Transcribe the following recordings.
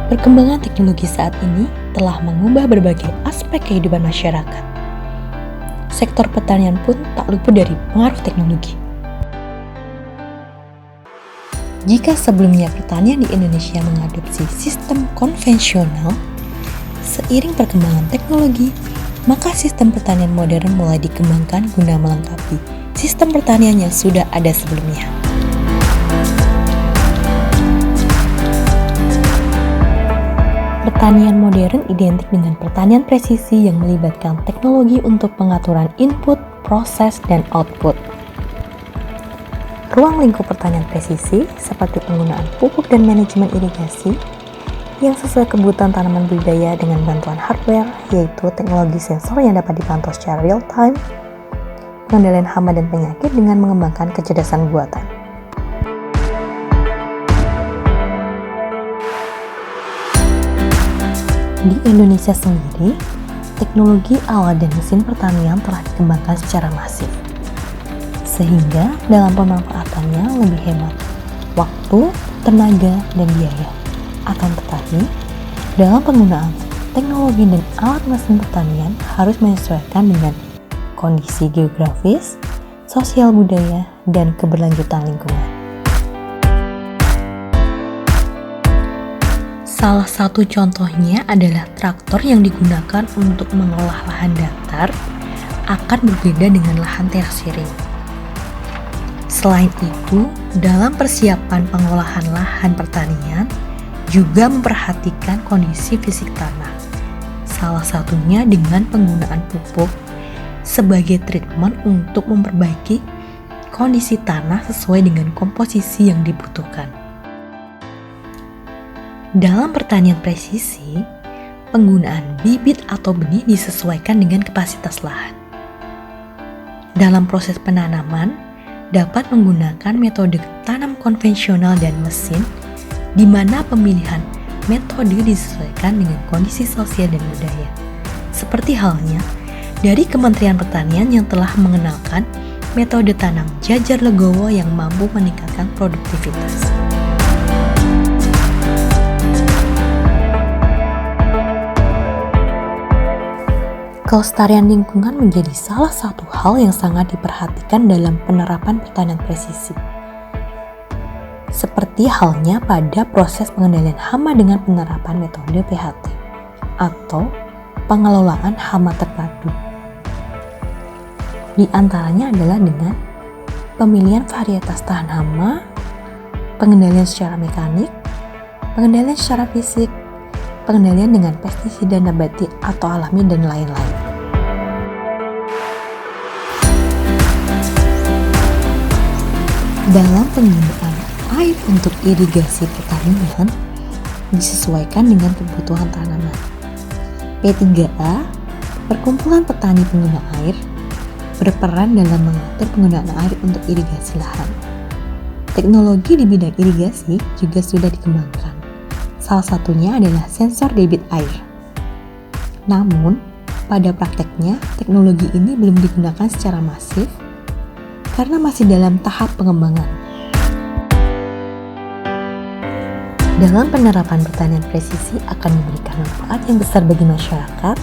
Perkembangan teknologi saat ini telah mengubah berbagai aspek kehidupan masyarakat. Sektor pertanian pun tak luput dari pengaruh teknologi. Jika sebelumnya pertanian di Indonesia mengadopsi sistem konvensional, seiring perkembangan teknologi, maka sistem pertanian modern mulai dikembangkan guna melengkapi sistem pertanian yang sudah ada sebelumnya. Pertanian modern identik dengan pertanian presisi yang melibatkan teknologi untuk pengaturan input, proses, dan output. Ruang lingkup pertanian presisi seperti penggunaan pupuk dan manajemen irigasi yang sesuai kebutuhan tanaman budidaya dengan bantuan hardware, yaitu teknologi sensor yang dapat dipantau secara real-time, pengendalian hama dan penyakit dengan mengembangkan kecerdasan buatan. Di Indonesia sendiri, teknologi alat dan mesin pertanian telah dikembangkan secara masif, sehingga dalam pemanfaatannya lebih hemat waktu, tenaga, dan biaya. Akan tetapi, dalam penggunaan teknologi dan alat mesin pertanian harus menyesuaikan dengan kondisi geografis, sosial budaya, dan keberlanjutan lingkungan. Salah satu contohnya adalah traktor yang digunakan untuk mengolah lahan datar akan berbeda dengan lahan terasiering. Selain itu, dalam persiapan pengolahan lahan pertanian juga memperhatikan kondisi fisik tanah. Salah satunya dengan penggunaan pupuk sebagai treatment untuk memperbaiki kondisi tanah sesuai dengan komposisi yang dibutuhkan. Dalam pertanian presisi, penggunaan bibit atau benih disesuaikan dengan kapasitas lahan. Dalam proses penanaman, dapat menggunakan metode tanam konvensional dan mesin, di mana pemilihan metode disesuaikan dengan kondisi sosial dan budaya. Seperti halnya dari Kementerian Pertanian yang telah mengenalkan metode tanam jajar legowo yang mampu meningkatkan produktivitas. Kelestarian lingkungan menjadi salah satu hal yang sangat diperhatikan dalam penerapan pertanian presisi. Seperti halnya pada proses pengendalian hama dengan penerapan metode PHT atau pengelolaan hama terpadu. Di antaranya adalah dengan pemilihan varietas tahan hama, pengendalian secara mekanik, pengendalian secara fisik, pengendalian dengan pestisida nabati atau alami, dan lain-lain. Dalam penggunaan air untuk irigasi pertanian disesuaikan dengan kebutuhan tanaman. P3A, Perkumpulan Petani Pengguna Air, berperan dalam mengatur penggunaan air untuk irigasi lahan. Teknologi di bidang irigasi juga sudah dikembangkan. Salah satunya adalah sensor debit air. Namun, pada prakteknya, teknologi ini belum digunakan secara masif karena masih dalam tahap pengembangan. Dalam penerapan pertanian presisi akan memberikan manfaat yang besar bagi masyarakat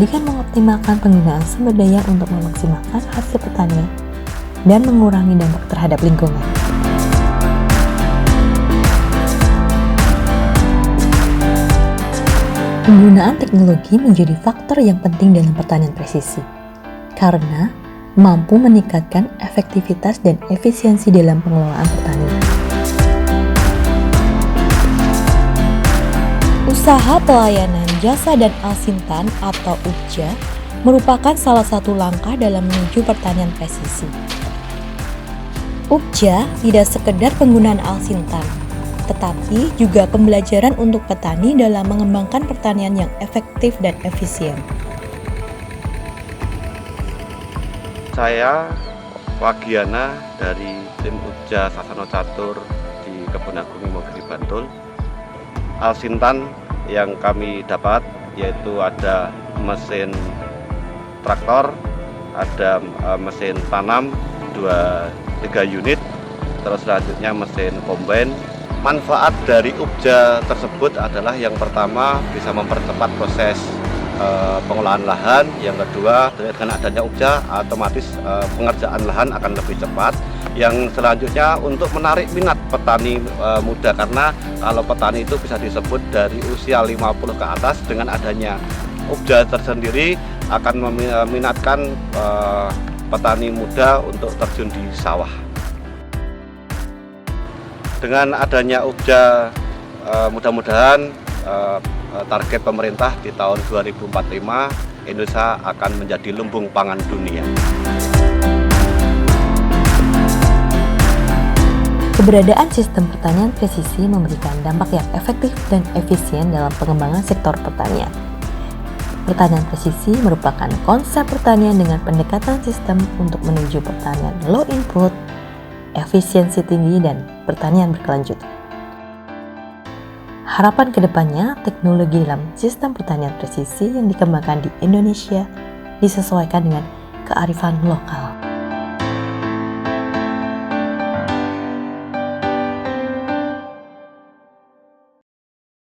dengan mengoptimalkan penggunaan sumber daya untuk memaksimalkan hasil pertanian dan mengurangi dampak terhadap lingkungan. Penggunaan teknologi menjadi faktor yang penting dalam pertanian presisi karena mampu meningkatkan efektivitas dan efisiensi dalam pengelolaan pertanian. Usaha pelayanan jasa dan alsintan atau UPJA merupakan salah satu langkah dalam menuju pertanian presisi. UPJA tidak sekedar penggunaan alsintan, tetapi juga pembelajaran untuk petani dalam mengembangkan pertanian yang efektif dan efisien. Saya Wagiana dari tim UPJA Sasana Catur di Kebun Agung Imogiri Bantul. Alsintan yang kami dapat yaitu ada mesin traktor, ada mesin tanam 3 unit, terus selanjutnya mesin combine, Manfaat dari UPJA tersebut adalah yang pertama bisa mempercepat proses pengolahan lahan, yang kedua dengan adanya UPJA otomatis pengerjaan lahan akan lebih cepat. Yang selanjutnya untuk menarik minat petani muda, karena kalau petani itu bisa disebut dari usia 50 ke atas, dengan adanya UPJA tersendiri akan meminatkan petani muda untuk terjun di sawah. Dengan adanya UPJA mudah-mudahan target pemerintah di tahun 2045 Indonesia akan menjadi lumbung pangan dunia. Keberadaan sistem pertanian presisi memberikan dampak yang efektif dan efisien dalam pengembangan sektor pertanian. Pertanian presisi merupakan konsep pertanian dengan pendekatan sistem untuk menuju pertanian low input, efisiensi tinggi, dan pertanian berkelanjutan. Harapan kedepannya, teknologi dalam sistem pertanian presisi yang dikembangkan di Indonesia disesuaikan dengan kearifan lokal.